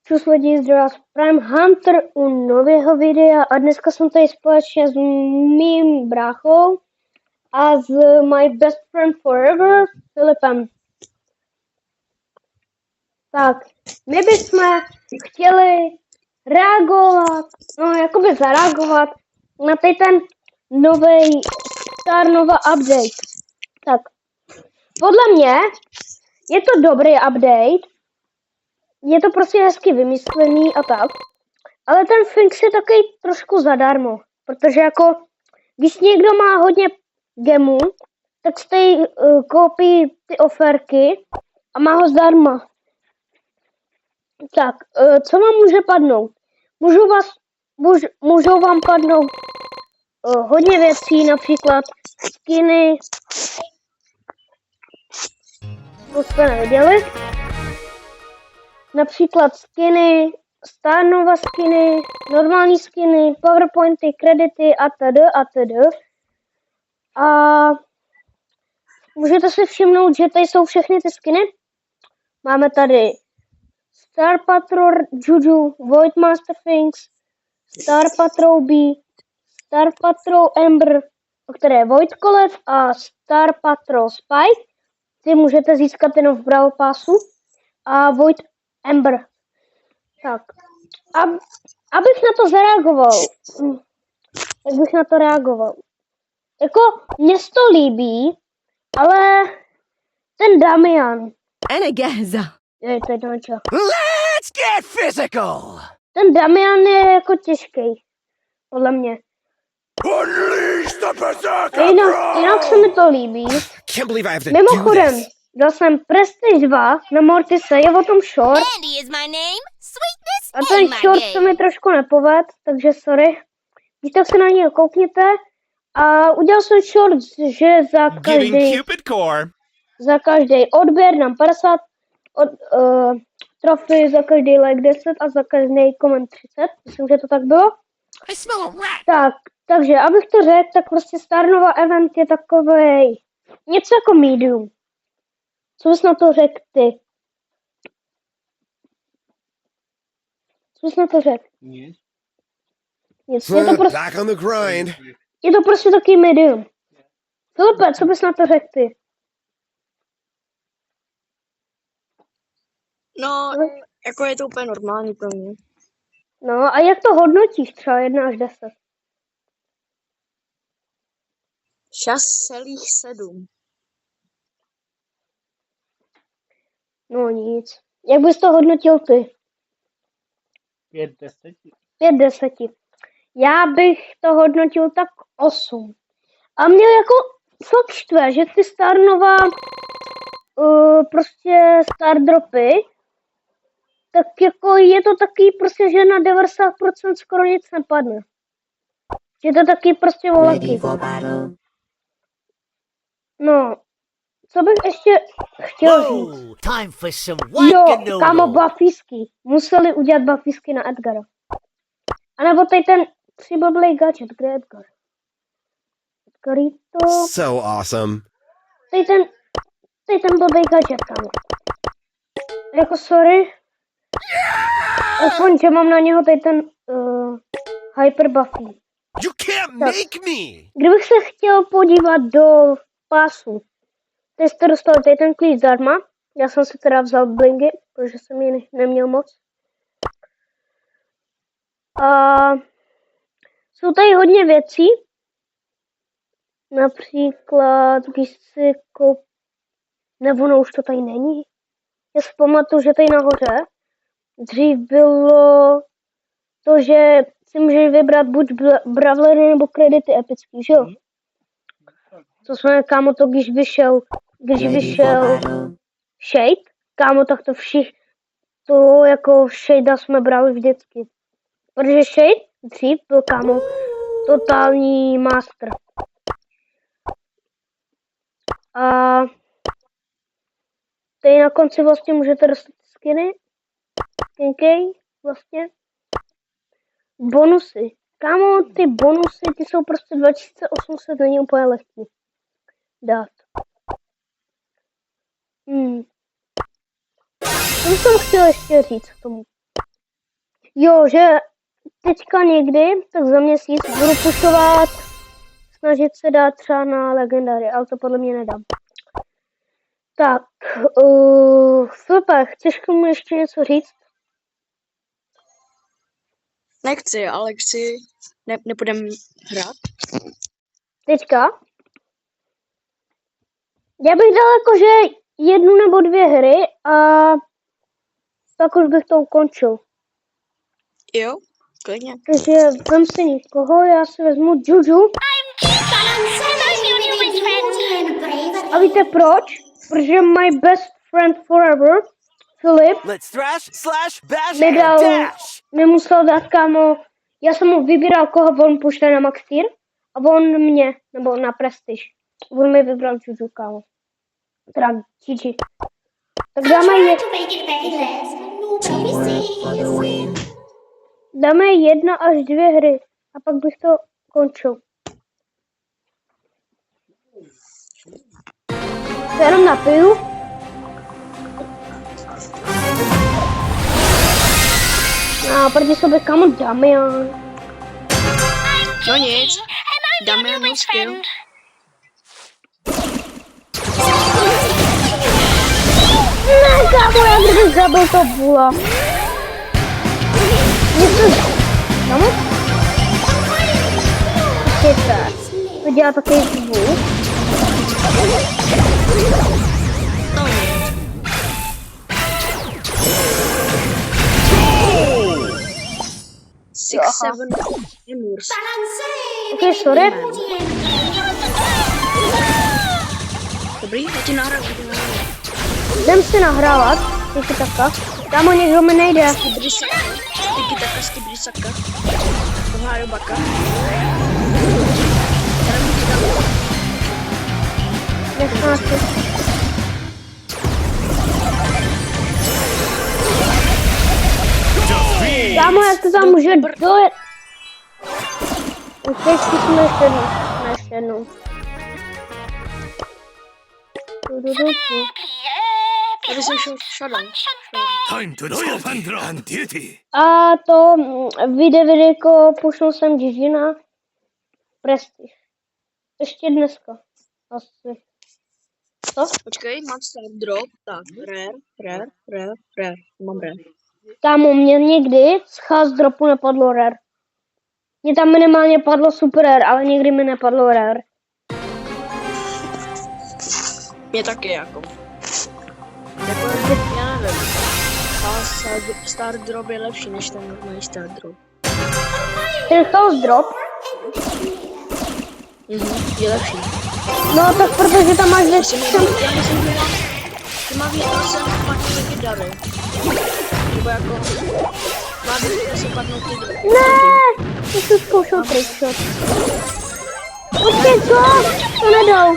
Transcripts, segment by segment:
Čus lidi, zdravím vás Prime Hunter u nového videa a dneska jsem tady společně s mým bráchou a s my best friend forever, Filipem. Tak, my bychom chtěli reagovat, jakoby zareagovat na ten nový Star Nova update. Tak, podle mě je to dobrý update, je to prostě hezky vymyslený a tak, ale ten fix je taky trošku zadarmo, protože jako, když někdo má hodně gemů, tak stej koupí ty oferky a má ho zdarma. Tak, co vám může padnout? Můžou vám padnout hodně věcí, například skiny, to jste neviděli. Například skiny, Star Nova skiny, normální skiny, PowerPointy, kredity atd. A můžete si všimnout, že tady jsou všechny ty skiny. Máme tady Star Patrol Juju, Void Master Things, Star Patrol B, Star Patrol Ember, které je Void Colet, a Star Patrol Spike. Ty můžete získat jenom v Brawl Passu. A Void Ember. Tak. Abych na to zareagoval. Jak bych na to reagoval? Jako, mně se to líbí, ale ten Damian. أنا جاهزة. To je to nečo. Let's get physical! Ten Damian je jako těžký. Podle mě. Unleash the berserker! A jinak se mi to líbí. Can't believe I have to Mimochodem, do this. dal jsem Prestige 2 na Mortise, je o tom short. Andy is my name. Sweetness A ten ain't my short se game. mi trošku nepoved, takže sorry. Když tak se na něj koukněte. A udělal jsem short, že Giving Cupid core. za každý odběr dám 50 trofy, za každý like 10 a za každý koment 30. Myslím, že to tak bylo. I smell a rat. Takže abych to řekl, tak prostě Star Nova event je takovej něco jako medium. Co bys na to řekl ty? Co bys na to řekl? Nic. Back on the grind. Je to prostě taky medium. Filipe, co bys na to řekl ty? No, jako je to úplně normální pro mě. No a jak to hodnotíš třeba 1 až 10? 6,7. No nic. Jak bys to hodnotil ty? 5/10. 5/10. Já bych to hodnotil tak 8. A mě jako fakt štve, že ty Star Nova prostě Star Dropy, tak jako je to taky prostě, že na 90% skoro nic nepadne. Je to taky prostě volaky. No, co bych ještě chtěl říct? Whoa, time for some Jo, kámo, buffisky. Museli udělat buffisky na Edgara. A nebo tady ten přiblblej gadget, kde je Edgar? Edgarito. So awesome. Tady ten blbej gadget, kámo. Jako sorry. Aspoň, že mám na něho tady ten hyper buffy. You can't make me. Kdybych se chtěl podívat do pásu, teď jste dostali tady ten klíč zdarma. Já jsem si teda vzal blingy, protože jsem ji neměl moc. A jsou tady hodně věcí. Například, když si nebo no, už to tady není. Já si pamatuju, že tady nahoře dřív bylo to, že si můžeš vybrat buď brawlery nebo kredity epický, že jo? To jsme, kámo, to když vyšel Shade, kámo, tak to jako Shadea jsme brali vždycky. Protože Shade dřív byl, kámo, totální master. A tady na konci vlastně můžete dostat skinky, vlastně. Bonusy. Kámo, ty bonusy, ty jsou prostě 2800, není úplně lehký dát. Co jsem chtěl ještě říct k tomu? Jo, že teďka někdy, tak za měsíc, budu pušovat, snažit se dát třeba na legendary, ale to podle mě nedám. Tak, Filipe, chceš k tomu ještě něco říct? Nechci, ale chci... Nepůjdem hrát? Teďka? Já bych dal jakože 1 nebo 2 hry a pak už bych to ukončil. Jo, klidně. Takže vem si někoho, já si vezmu Juju. A víte proč? Protože my best friend forever, Filip, Let's thrash, slash, bash, mi and dal, dash. mi musel dát kámo, já jsem mu vybíral, koho on pušle na Max Tier a on mě, nebo na Prestige. On mi vybral Juju, kámo. Teda GG. Tak dáme 1 až 2 hry a pak bych to končil. To jenom napiju. A proti sobě kámo Damian. No nic. Dáme no skill. Ne, kámo, já kdybych zabil to bula. Něco... Kámo? Chytat. To dělá takový zvuk. Six, seven, Emurs. Ok, sorry. Dobrý, já ti nahraju. Jdem si nahrávat. Tiki taka. Kámo, někdo mi nejde. Skibrisaka. Tiki taka, skibrisaka. Ohio baka. Kámo, jak to tam může dojet? Už teď zkusíme ještě jednou. Tady jsem šel shutdown. Time to do on duty. A to videjko pušnul jsem GG na Prestige. Ještě dneska. Asi. Co? Počkej, mám start drop. Tak, rare. Mám rare. Kámo, mě někdy z Chaos dropu nepadlo rare. Mně tam minimálně padlo super rare, ale někdy mi nepadlo rare. Mě taky jako. Já nevím. Start drop je lepší než ten normální start drop. Ten Chaos drop? Je lepší. No tak protože tam máš věc. Já myslím, že má víc padnou taky dary. Nebo jako... Má víc padnou ty dary. Ne! Ty jsi zkoušel trickshot. Počkej, co? To nedal.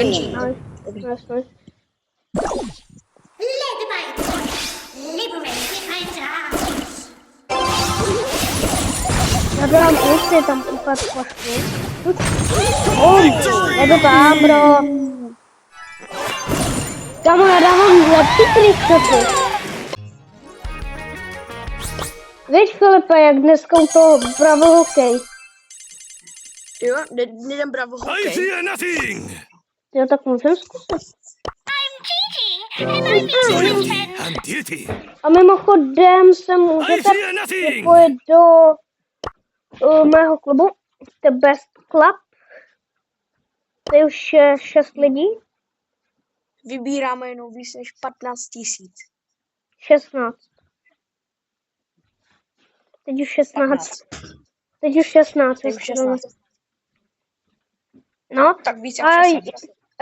Nice. Já dám ústy tam upad pošlu. Je to tam, bro. Kámo, já dávám lepší trickshoty. Víš, Filipe, jak dneska u toho Bravo hokej. Jo, nedám Bravo hokej. fear nothing. Jo, tak můžem zkusit. On duty. A mimochodem se můžete připojit do mého klubu, The Best Club. To je už 6 lidí. Vybíráme jenom víc než 15 000. 16. Teď už 16. Teď už 16. Teď už 16. No, Tak víc jak a 16.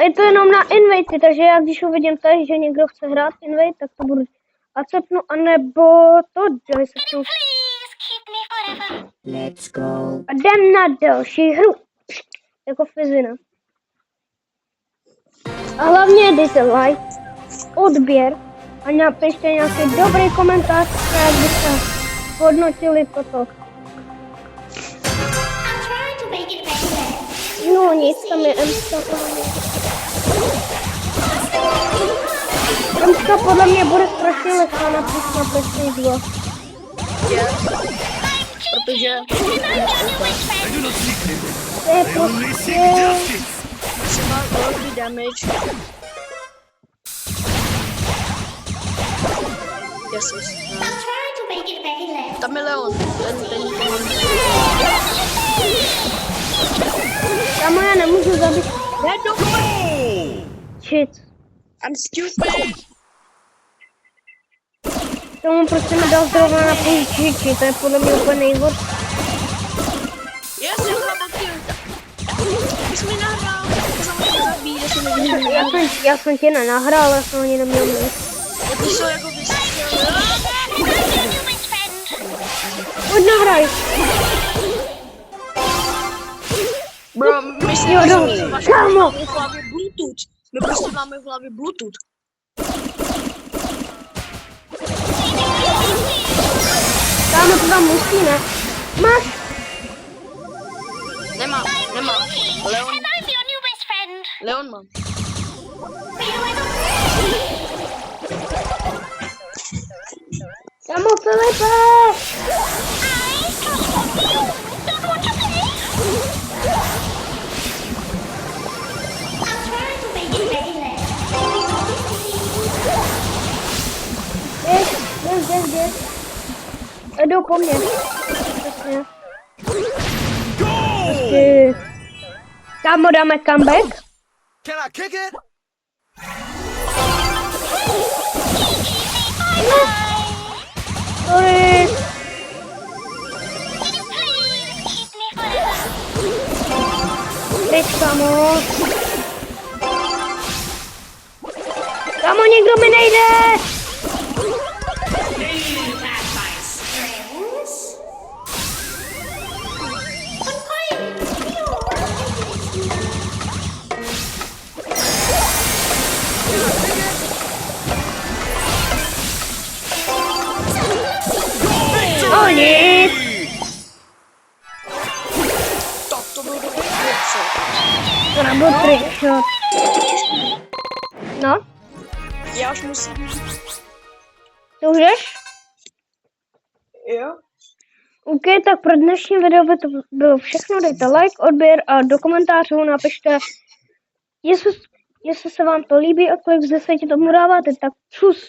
je to jenom na invity, takže já když uvidím tady, že někdo chce hrát invite, tak to budu acceptnu, anebo to dělej se k Let's go. A jdem na další hru. Jako Fizina. A hlavně dejte like, odběr a napište nějaký dobrý komentář, jak byste hodnotili toto. No nic, tam je Emska podle mě. Emska podle mě bude strašně lehká na PlayStation 2. Protože I do not seek revenge. To je I only prostě... seek justice. třeba velký damage. Yes. Tam je Leon. Ten. Kámo, já nemůžu zabít. Ne, do Shit. I'm stupid. Tomu prostě mi dal zrovna na použiči, to je podle mě úplně nejhorší. Yes, já mám kill. Ty jsi mi nahrál. To samozřejmě zabít, že jsem neviděl. Já jsem tě nenahrál, já jsem ani neměl mít. Ty jsou jako vystřelil. Pojď nahraj. Bro, my si Jo, kámo. v hlavě Bluetooth. My prostě máme v hlavě Bluetooth. Kámo, to tam musí, ne? Máš? Nemám. Leon mám. Kámo, Filipe! Běž. Jdou po mně. Přesně. Prostě... Kámo, dáme comeback? Can I kick it? Sorry. Teď, kámo. Kámo, někdo mi nejde! O nic! Tak to byl dobrý trickshot. To nebyl trickshot. No, Já už musím. to už jdeš? Jo? OK, tak pro dnešní video by to bylo všechno. Dejte like, odběr a do komentářů napište, jestli se vám to líbí a kolik z 10 tomu dáváte, tak čus.